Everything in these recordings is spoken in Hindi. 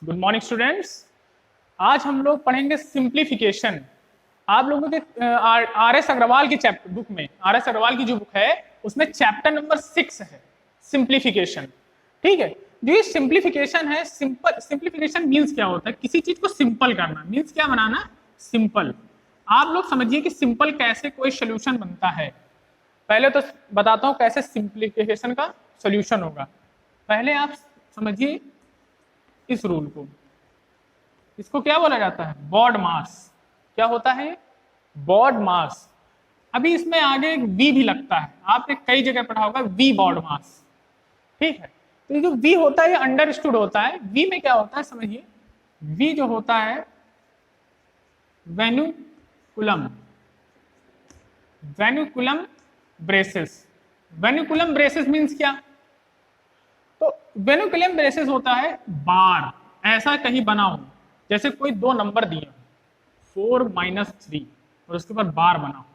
Good morning students. आज हम लोग पढ़ेंगे सिंप्लीफिकेशन। आप लोगों के आर एस अग्रवाल की चैप्टर बुक में, आर एस अग्रवाल की जो बुक है उसमें चैप्टर नंबर 6 है सिंप्लीफिकेशन। ठीक है, जो ये सिंप्लीफिकेशन है, सिंप्लीफिकेशन मीन्स क्या होता है? किसी चीज को सिंपल करना, मीन्स क्या बनाना? सिंपल। आप लोग समझिए कि सिंपल कैसे कोई सोल्यूशन बनता है। पहले तो बताता हूं कैसे सिंप्लीफिकेशन का सोल्यूशन होगा। पहले आप समझिए इस रूल को, इसको क्या बोला जाता है? बॉड मास। क्या होता है? बॉड मास। अभी इसमें आगे एक वी भी लगता है, आपने कई जगह पढ़ा होगा वी बॉड मास। ठीक है, तो ये जो वी होता है ये अंडरस्टूड होता है। वी में क्या होता है समझिए, वी जो होता है वेन्युकुलम, वेन्युकुलम ब्रेसेस। वेन्युकुलम ब्रेसेस मीन्स क्या? तो वेन्युकुलम ब्रेसेस होता है बार, ऐसा कहीं बना हो, जैसे कोई दो नंबर दिए 4 - 3 और उसके ऊपर बार बना हो।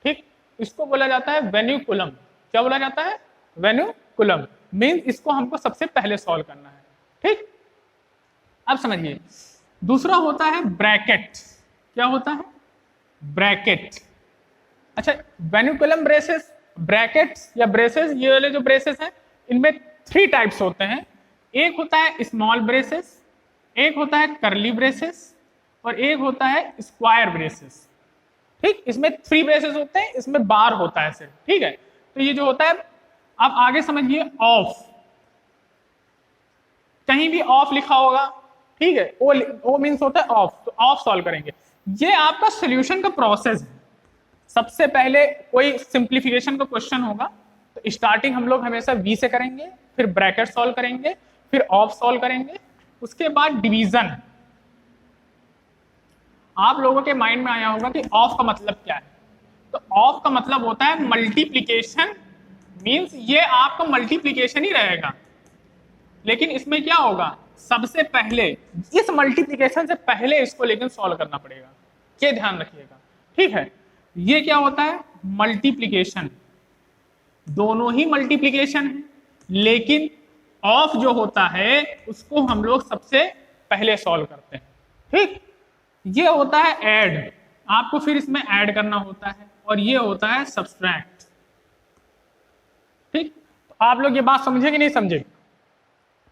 ठीक, इसको बोला जाता है वेन्युकुलम। क्या बोला जाता है? वेन्युकुलम। मीन्स इसको हमको सबसे पहले सॉल्व करना है। ठीक, अब समझिए दूसरा होता है ब्रैकेट। क्या होता है? ब्रैकेट। अच्छा, वेन्युकुलम ब्रेसेस, ब्रैकेट्स या ब्रेसेस, ये वाले जो ब्रेसेस हैं इनमें 3 टाइप्स होते हैं। एक होता है स्मॉल ब्रेसेस, एक होता है करली ब्रेसेस और एक होता है स्क्वायर ब्रेसेस। ठीक, इसमें 3 ब्रेसेस होते हैं, इसमें बार होता है सिर्फ। ठीक है, तो ये जो होता है, आप आगे समझिए ऑफ, कहीं भी ऑफ लिखा होगा। ठीक है, ओ मीन्स होता है ऑफ, तो ऑफ सॉल्व करेंगे। ये आपका सोल्यूशन का प्रोसेस है। सबसे पहले कोई सिंप्लीफिकेशन का क्वेश्चन होगा तो स्टार्टिंग हम लोग हमेशा वी से करेंगे, फिर ब्रैकेट सॉल्व करेंगे, फिर ऑफ सॉल्व करेंगे, उसके बाद डिवीजन। आप लोगों के माइंड में आया होगा कि ऑफ का मतलब क्या है। तो ऑफ का मतलब होता है मल्टीप्लीकेशन। मींस ये आपका मल्टीप्लीकेशन ही रहेगा, लेकिन इसमें क्या होगा, सबसे पहले इस मल्टीप्लीकेशन से पहले इसको लेकिन सॉल्व करना पड़ेगा। ये ध्यान रखिएगा। ठीक है, ये क्या होता है? मल्टीप्लीकेशन। दोनों ही मल्टीप्लीकेशन है, लेकिन ऑफ जो होता है उसको हम लोग सबसे पहले सॉल्व करते हैं। ठीक, ये होता है ऐड, आपको फिर इसमें ऐड करना होता है, और ये होता है सब्सट्रैक्ट। ठीक, तो आप लोग ये बात समझे कि नहीं समझे?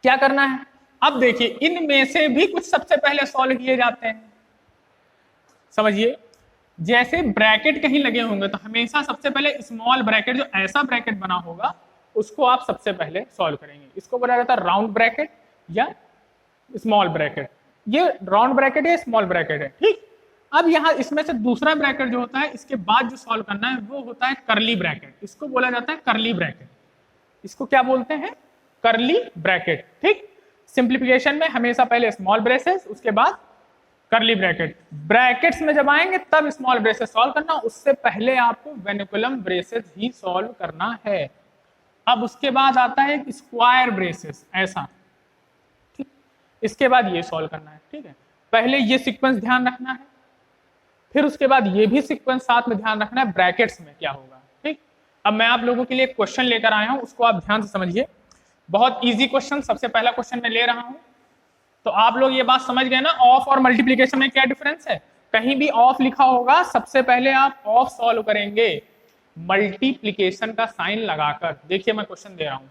क्या करना है? अब देखिए इनमें से भी कुछ सबसे पहले सॉल्व किए जाते हैं। समझिए, जैसे ब्रैकेट कहीं लगे होंगे तो हमेशा सबसे पहले स्मॉल ब्रैकेट, जो ऐसा ब्रैकेट बना होगा उसको आप सबसे पहले सॉल्व करेंगे। इसको बोला जाता है राउंड ब्रैकेट या स्मॉल ब्रैकेट। ये राउंड ब्रैकेट या स्मॉल ब्रैकेट है। ठीक, अब यहाँ इसमें से दूसरा ब्रैकेट जो होता है इसके बाद जो सॉल्व करना है वो होता है करली ब्रैकेट। इसको बोला जाता है करली ब्रैकेट। इसको क्या बोलते हैं? करली ब्रैकेट। ठीक, सिंप्लीफिकेशन में हमेशा पहले स्मॉल ब्रेसेस, उसके बाद करली ब्रैकेट। ब्रैकेट्स में जब आएंगे तब स्मॉल ब्रेसेस सॉल्व करना, उससे पहले आपको वेन्युकुलम ब्रेसेस ही सॉल्व करना है। अब उसके बाद आता है स्क्वायर ब्रेसेस, ऐसा। ठीक, इसके बाद ये सॉल्व करना है। ठीक है, पहले ये सीक्वेंस ध्यान रखना है, फिर उसके बाद ये भी सीक्वेंस साथ में ध्यान रखना है ब्रैकेट्स में क्या होगा। ठीक, अब मैं आप लोगों के लिए क्वेश्चन लेकर आया हूं, उसको आप ध्यान से समझिए। बहुत इजी क्वेश्चन, सबसे पहला क्वेश्चन मैं ले रहा हूं। तो आप लोग ये बात समझ गए ना, ऑफ और मल्टीप्लीकेशन में क्या डिफरेंस है? कहीं भी ऑफ लिखा होगा सबसे पहले आप ऑफ सॉल्व करेंगे मल्टीप्लीकेशन का साइन लगाकर। देखिए मैं क्वेश्चन दे रहा हूं।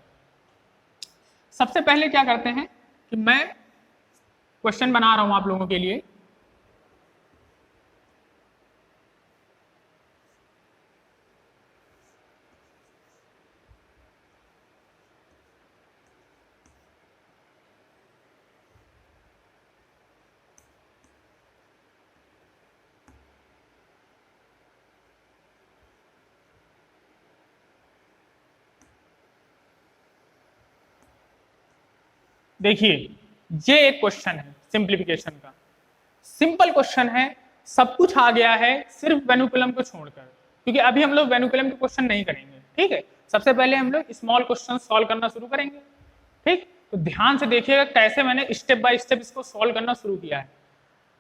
सबसे पहले क्या करते हैं कि मैं क्वेश्चन बना रहा हूं आप लोगों के लिए। देखिए ये एक क्वेश्चन है सिंप्लीफिकेशन का, सिंपल क्वेश्चन है, सब कुछ आ गया है सिर्फ वेन्युकुलम को छोड़कर, क्योंकि अभी हम लोग वेन्युकुलम के क्वेश्चन नहीं करेंगे। ठीक है, सबसे पहले हम लोग स्मॉल क्वेश्चन सॉल्व करना शुरू करेंगे। ठीक, तो ध्यान से देखिएगा कैसे मैंने स्टेप बाय स्टेप इसको सॉल्व करना शुरू किया है।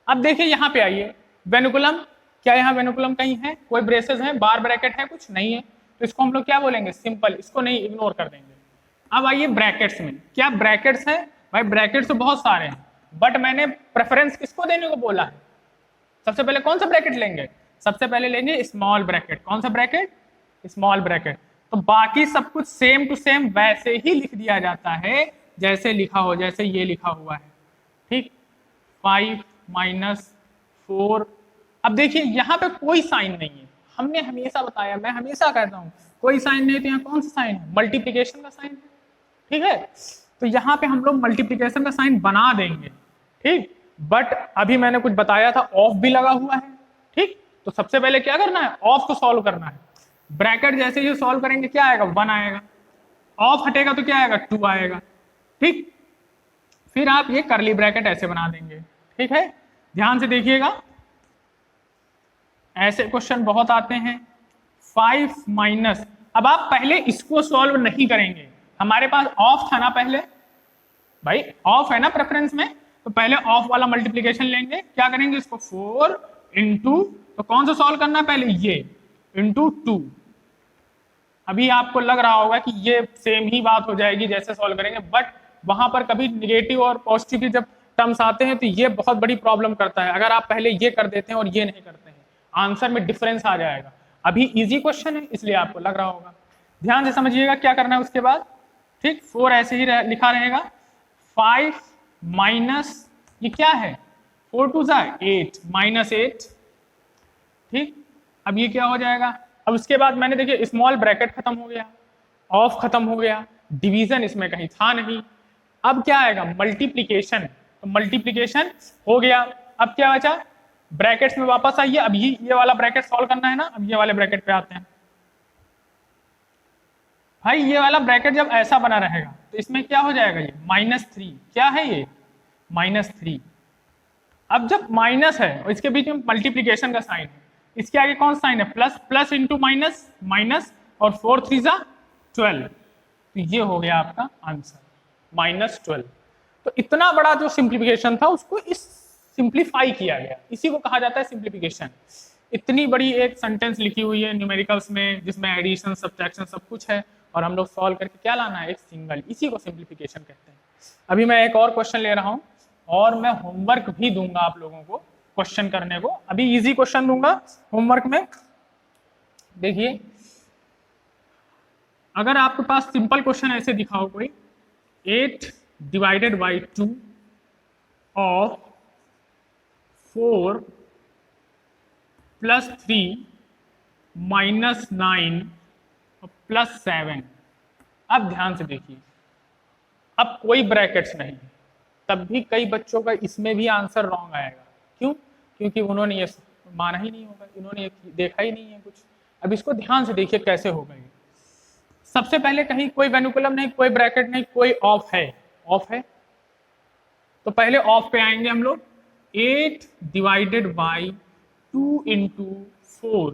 अब देखिए यहाँ पे आइए, वेन्युकुलम, क्या यहाँ वेन्युकुलम कहीं है? कोई ब्रेसेस है, बार ब्रैकेट है, कुछ नहीं है, तो इसको हम लोग क्या बोलेंगे? सिंपल, इसको नहीं, इग्नोर कर देंगे। अब आइए ब्रैकेट्स में, क्या ब्रैकेट्स है? भाई ब्रैकेट तो बहुत सारे हैं, बट मैंने प्रेफरेंस किसको देने को बोला है? सबसे पहले कौन सा ब्रैकेट लेंगे? सबसे पहले लेंगे स्मॉल ब्रैकेट। कौन सा ब्रैकेट? Small bracket. तो बाकी सब कुछ सेम टू सेम वैसे ही लिख दिया जाता है जैसे लिखा हो, जैसे ये लिखा हुआ है, ठीक। 5 माइनस 4। अब देखिए यहाँ पे कोई साइन नहीं है, हमने हमेशा बताया, मैं हमेशा कहता हूँ कोई साइन नहीं, तो यहाँ कौन सा साइन है? मल्टीप्लीकेशन का साइन है, ठीक है। तो यहाँ पे हम लोग मल्टीप्लीकेशन का साइन बना देंगे, ठीक। बट अभी मैंने कुछ बताया था, ऑफ भी लगा हुआ है, ठीक। तो सबसे पहले क्या करना है? ऑफ को सॉल्व करना है। ब्रैकेट जैसे ही सॉल्व करेंगे क्या आएगा? 1 आएगा। ऑफ हटेगा तो क्या आएगा? 2 आएगा, ठीक। फिर आप ये करली ब्रैकेट ऐसे बना देंगे, ठीक है। ध्यान से देखिएगा, ऐसे क्वेश्चन बहुत आते हैं। 5 माइनस, अब आप पहले इसको सॉल्व नहीं करेंगे, हमारे पास ऑफ था ना पहले, भाई ऑफ है ना प्रेफरेंस में, तो पहले ऑफ वाला मल्टीप्लीकेशन लेंगे। क्या करेंगे? इसको 4 इंटू, तो कौन सा सॉल्व करना है पहले? ये इंटू 2। अभी आपको लग रहा होगा कि ये सेम ही बात हो जाएगी जैसे सॉल्व करेंगे, बट वहां पर कभी निगेटिव और पॉजिटिव की जब टर्म्स आते हैं तो ये बहुत बड़ी प्रॉब्लम करता है। अगर आप पहले ये कर देते हैं और ये नहीं करते हैं, आंसर में डिफरेंस आ जाएगा। अभी इजी क्वेश्चन है इसलिए आपको लग रहा होगा। ध्यान से समझिएगा क्या करना है उसके बाद, ठीक। 4 ऐसे ही लिखा रहेगा। 5 माइनस, ये क्या है? 4 2 8 माइनस 8, ठीक। अब ये क्या हो जाएगा? अब उसके बाद मैंने देखिए स्मॉल ब्रैकेट खत्म हो गया, ऑफ खत्म हो गया, डिवीजन इसमें कहीं था नहीं। अब क्या आएगा? मल्टीप्लीकेशन। तो मल्टीप्लीकेशन हो गया, अब क्या बचा? ब्रैकेट्स में वापस आइए। अब ये वाला ब्रैकेट सॉल्व करना है ना, अब ये वाले ब्रैकेट पे आते हैं। भाई ये वाला ब्रैकेट जब ऐसा बना रहेगा तो इसमें क्या हो जाएगा? ये -3, क्या है ये? -3। अब जब माइनस है और इसके बीच में मल्टीप्लीकेशन का साइन है, इसके आगे कौन सा साइन है? Plus, plus into minus, minus, और 4 3 12। तो ये हो गया आपका आंसर, -12। तो इतना बड़ा जो सिंप्लीफिकेशन था उसको इस सिंप्लीफाई किया गया, इसी को कहा जाता है सिंप्लीफिकेशन। इतनी बड़ी एक सेंटेंस लिखी हुई है न्यूमेरिकल्स में जिसमें एडिशन, सब्ट्रैक्शन सब कुछ है, और हम लोग सॉल्व करके क्या लाना है? एक सिंगल, इसी को सिंप्लीफिकेशन कहते हैं। अभी मैं एक और क्वेश्चन ले रहा हूं और मैं होमवर्क भी दूंगा आप लोगों को क्वेश्चन करने को। अभी इजी क्वेश्चन दूंगा होमवर्क में। देखिए अगर आपके पास सिंपल क्वेश्चन ऐसे दिखा हो कोई, 8 divided by 2 of 4 plus 3 minus 9 plus 7। अब ध्यान से देखिए, अब कोई ब्रैकेट्स नहीं है, तब भी कई बच्चों का इसमें भी आंसर रॉन्ग आएगा। क्यों? क्योंकि उन्होंने ये माना ही नहीं होगा, इन्होंने ये देखा ही नहीं है कुछ। अब इसको ध्यान से देखिए कैसे होगा ये। सबसे पहले कहीं कोई वेनुकुलम नहीं, कोई ब्रैकेट नहीं, कोई ऑफ है, ऑफ है, तो पहले ऑफ पे आएंगे हम लोग। 8 डिवाइडेड बाई 2 इंटू 4,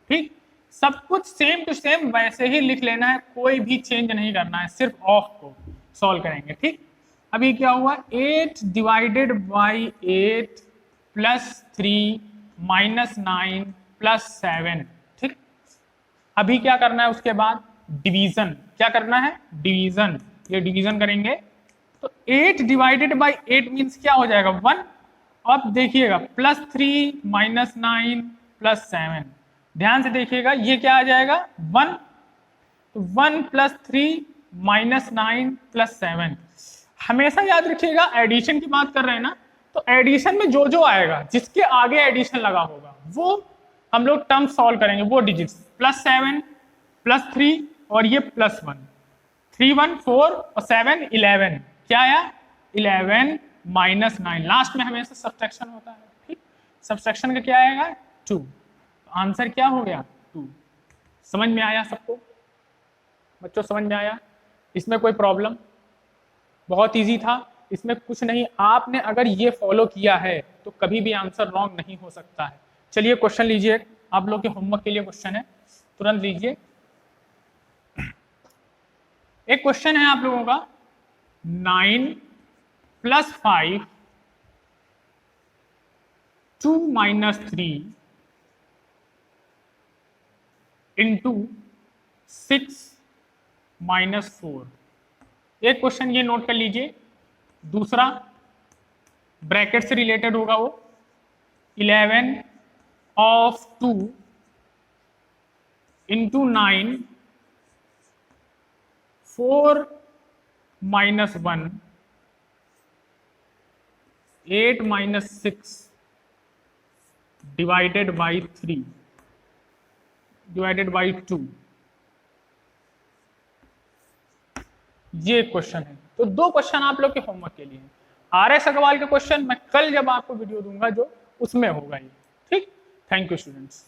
ठीक। सब कुछ सेम टू सेम वैसे ही लिख लेना है, कोई भी चेंज नहीं करना है, सिर्फ ऑफ को सॉल्व करेंगे, ठीक। अभी क्या हुआ? 8 divided by 8 plus 3 minus 9 plus 7, ठीक। अभी क्या करना है उसके बाद? डिवीजन। क्या करना है? डिवीजन। ये डिवीजन करेंगे तो 8 डिवाइडेड बाई 8 मीन्स क्या हो जाएगा? 1। अब देखिएगा +3 माइनस 9 प्लस 7, ध्यान से देखिएगा ये क्या आ जाएगा? 1। तो 1 प्लस 3 माइनस 9 प्लस 7। हमेशा याद रखिएगा एडिशन की बात कर रहे हैं ना, तो एडिशन में जो जो आएगा, जिसके आगे एडिशन लगा होगा वो हम लोग टर्म सॉल्व करेंगे, वो डिजिट्स। +7 +3 और ये +1, 3 1 4 और 7 11। क्या आया? 11 माइनस 9। लास्ट में हमेशा सब्ट्रैक्शन होता है, ठीक। सब्ट्रैक्शन का क्या आएगा? 2। तो आंसर क्या हो गया? 2। समझ में आया सबको बच्चों? समझ में आया? इसमें कोई प्रॉब्लम? बहुत इजी था, इसमें कुछ नहीं। आपने अगर ये फॉलो किया है तो कभी भी आंसर रॉन्ग नहीं हो सकता है। चलिए क्वेश्चन लीजिए, आप लोग के होमवर्क के लिए क्वेश्चन है, तुरंत लीजिए। एक क्वेश्चन है आप लोगों का, 9 + 5 2 - 3 इंटू 6 - 4। एक क्वेश्चन ये नोट कर लीजिए, दूसरा ब्रैकेट से रिलेटेड होगा वो 11 of 2 into 9 4 minus 1 8 minus 6 divided by 3 divided by 2। ये क्वेश्चन है। तो दो क्वेश्चन आप लोग के होमवर्क के लिए। RS अग्रवाल के क्वेश्चन मैं कल जब आपको वीडियो दूंगा जो उसमें होगा ये। ठीक, थैंक यू स्टूडेंट्स।